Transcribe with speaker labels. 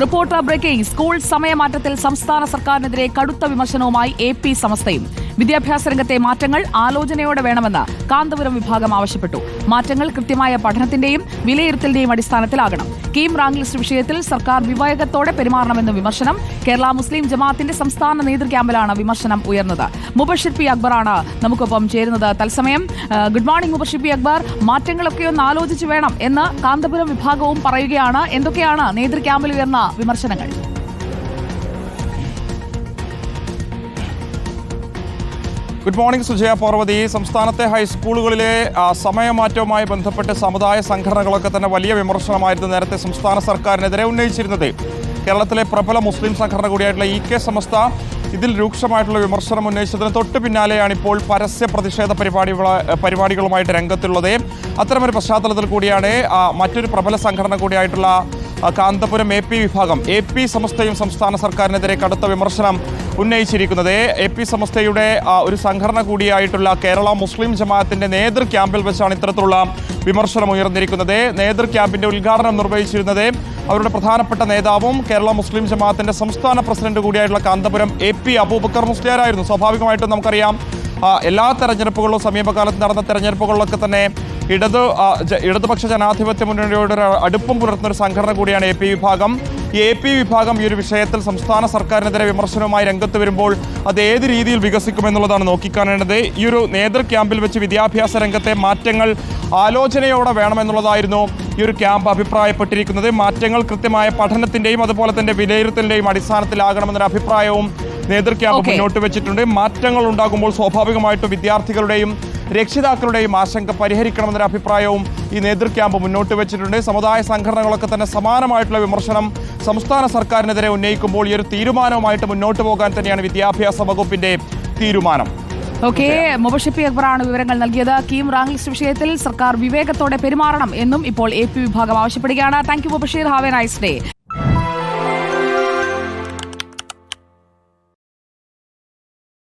Speaker 1: Reporter breaking. School സമയമാറ്റത്തിൽ സംസ്ഥാന സർക്കാരിനെതിരെ കടുത്ത വിമർശനവുമായി AP സമസ്തയും. വിദ്യാഭ്യാസ രംഗത്തെ മാറ്റങ്ങൾ ആലോചനയോടെ വേണമെന്ന് കാന്തപുരം വിഭാഗം ആവശ്യപ്പെട്ടു. മാറ്റങ്ങൾ കൃത്യമായ പഠനത്തിന്റെയും വിലയിരുത്തലിന്റെയും അടിസ്ഥാനത്തിലാകണം. കീം റാങ്ക് ലിസ്റ്റ് വിഷയത്തിൽ സർക്കാർ വിവേകത്തോടെ പെരുമാറണമെന്ന് വിമർശനം. കേരള മുസ്ലിം ജമാഅത്തിന്റെ സംസ്ഥാന നേതൃക്യാമ്പിലാണ് വിമർശനം ഉയർന്നത്. മുബഷിർ പി അക്ബറാണ് നമുക്കൊപ്പം ചേരുന്നത് തത്സമയം. Good morning Mubashir P Akbar. മാറ്റങ്ങളൊക്കെ ഒന്ന് ആലോചിച്ച് വേണം എന്ന് കാന്തപുരം വിഭാഗവും പറയുകയാണ്. എന്തൊക്കെയാണ് നേതൃക്യാമ്പിൽ ഉയർന്ന വിമർശനങ്ങൾ?
Speaker 2: Good morning Sujaya Parvathy. സംസ്ഥാനത്തെ ഹൈസ്കൂളുകളിലെ സമയമാറ്റവുമായി ബന്ധപ്പെട്ട് സമുദായ സംഘടനകളൊക്കെ തന്നെ വലിയ വിമർശനമായിരുന്നു നേരത്തെ സംസ്ഥാന സർക്കാരിനെതിരെ ഉന്നയിച്ചിരുന്നത്. കേരളത്തിലെ പ്രബല മുസ്ലിം സംഘടന കൂടിയായിട്ടുള്ള EK സമസ്ത ഇതിൽ രൂക്ഷമായിട്ടുള്ള വിമർശനം ഉന്നയിച്ചതിന് തൊട്ട് പിന്നാലെയാണ് ഇപ്പോൾ പരസ്യ പ്രതിഷേധ പരിപാടികളുമായിട്ട് രംഗത്തുള്ളത്. അത്തരമൊരു പശ്ചാത്തലത്തിൽ കൂടിയാണ് മറ്റൊരു പ്രബല സംഘടന കൂടിയായിട്ടുള്ള കാന്തപുരം AP വിഭാഗം AP സമസ്തയും സംസ്ഥാന സർക്കാരിനെതിരെ കടുത്ത വിമർശനം ഉന്നയിച്ചിരിക്കുന്നത്. AP സമസ്തയുടെ ഒരു സംഘടന കൂടിയായിട്ടുള്ള കേരള മുസ്ലിം ജമാഅത്തിന്റെ നേതൃക്യാമ്പിൽ വെച്ചാണ് ഇത്തരത്തിലുള്ള വിമർശനം ഉയർന്നിരിക്കുന്നത്. നേതൃക്യാമ്പിന്റെ ഉദ്ഘാടനം നിർവഹിച്ചിരുന്നത് അവരുടെ പ്രധാനപ്പെട്ട നേതാവും കേരള മുസ്ലിം ജമാഅത്തിന്റെ സംസ്ഥാന പ്രസിഡന്റ് കൂടിയായിട്ടുള്ള കാന്തപുരം AP അബൂബക്കർ മുസ്ലിയാരായിരുന്നു. സ്വാഭാവികമായിട്ടും നമുക്കറിയാം എല്ലാ തെരഞ്ഞെടുപ്പുകളിലും സമീപകാലത്ത് നടന്ന തെരഞ്ഞെടുപ്പുകളിലൊക്കെ തന്നെ ഇടതുപക്ഷ ജനാധിപത്യ മുന്നണിയോട് അടുപ്പം പുലർത്തുന്ന ഒരു സംഘടന കൂടിയാണ് AP വിഭാഗം. ഈ AP വിഭാഗം ഈ ഒരു വിഷയത്തിൽ സംസ്ഥാന സർക്കാരിനെതിരെ വിമർശനവുമായി രംഗത്ത് വരുമ്പോൾ അത് ഏത് രീതിയിൽ വികസിക്കുമെന്നുള്ളതാണ് നോക്കിക്കാണേണ്ടത്. ഈ ഒരു നേതൃക്യാമ്പിൽ വെച്ച് വിദ്യാഭ്യാസ രംഗത്തെ മാറ്റങ്ങൾ ആലോചനയോടെ വേണമെന്നുള്ളതായിരുന്നു ഈ ഒരു ക്യാമ്പ് അഭിപ്രായപ്പെട്ടിരിക്കുന്നത്. മാറ്റങ്ങൾ കൃത്യമായ പഠനത്തിന്റെയും അതുപോലെ തന്നെ വിലയിരുത്തലിന്റെയും അടിസ്ഥാനത്തിലാകണമെന്നൊരു അഭിപ്രായവും നേതൃക്യാമ്പ് മുന്നോട്ട് വെച്ചിട്ടുണ്ട്. മാറ്റങ്ങൾ ഉണ്ടാകുമ്പോൾ സ്വാഭാവികമായിട്ടും വിദ്യാർത്ഥികളുടെയും രക്ഷിതാക്കളുടെയും ആശങ്ക പരിഹരിക്കണമെന്നൊരു അഭിപ്രായവും ഈ നേതൃക്യാമ്പ് മുന്നോട്ട് വെച്ചിട്ടുണ്ട്. സമുദായ സംഘടനകളൊക്കെ തന്നെ സമാനമായിട്ടുള്ള വിമർശനം സംസ്ഥാന സർക്കാരിനെതിരെ ഉന്നയിക്കുമ്പോൾ ഈ ഒരു തീരുമാനവുമായിട്ട് മുന്നോട്ട് പോകാൻ തന്നെയാണ് വിദ്യാഭ്യാസ വകുപ്പിന്റെ തീരുമാനം.
Speaker 1: മുബഷിർ പി അക്ബറാണ് വിവരങ്ങൾ നൽകിയത്. കീം റാങ്ക് ലിസ്റ്റ് വിഷയത്തിൽ സർക്കാർ വിവേകത്തോടെ പെരുമാറണം എന്നും ഇപ്പോൾ AP വിഭാഗം ആവശ്യപ്പെടുകയാണ്. Thank you Mubashir. Have A nice day.